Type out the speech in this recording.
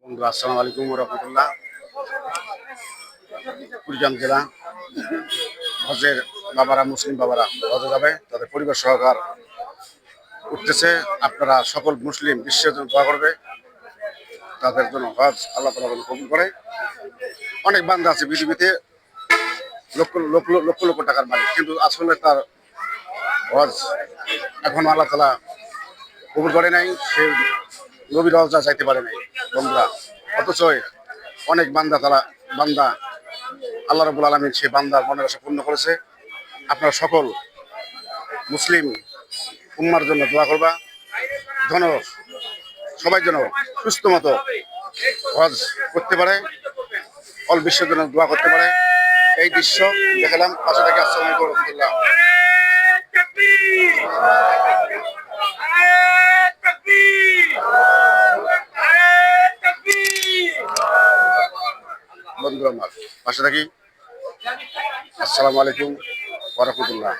বন্ধুরা আসসালামু আলাইকুম রহমতুল্লাহ। কুড়িগ্রাম জেলা হজের বাবারা, মুসলিম বাবারা হজে যাবে, তাদের পরিবার সহকার উঠতেছে। আপনারা সকল মুসলিম বিশ্বের জন্য দোয়া করবে, তাদের জন্য হজ আল্লাহ তাআলা যেন কবুল করে। অনেক বান্দা আছে পৃথিবীতে লক্ষ লক্ষ লক্ষ লক্ষ টাকার মালিক, কিন্তু আসলে তার হজ এখন আল্লাহ তাআলা কবুল করে নাই, সে নবীর রওজা যাইতে পারে নাই বন্ধুরা। অথচ অনেক বান্দা আল্লাহ রাব্বুল আলামিন সেই বান্দার মনের আশা পূর্ণ করেছে। আপনারা সকল মুসলিম উম্মার জন্য দোয়া করবা, যেন সবাই যেন সুস্থ মতো হজ করতে পারে, অল বিশ্বের জন্য দোয়া করতে পারে। এই দৃশ্য দেখালাম পাশে থেকে। আসসালামু আলাইকুম রহমতুল্লাহ। বন্ধু আমার পাশে থাকি। আসসালামু আলাইকুম ওয়া রাহমাতুল্লাহ।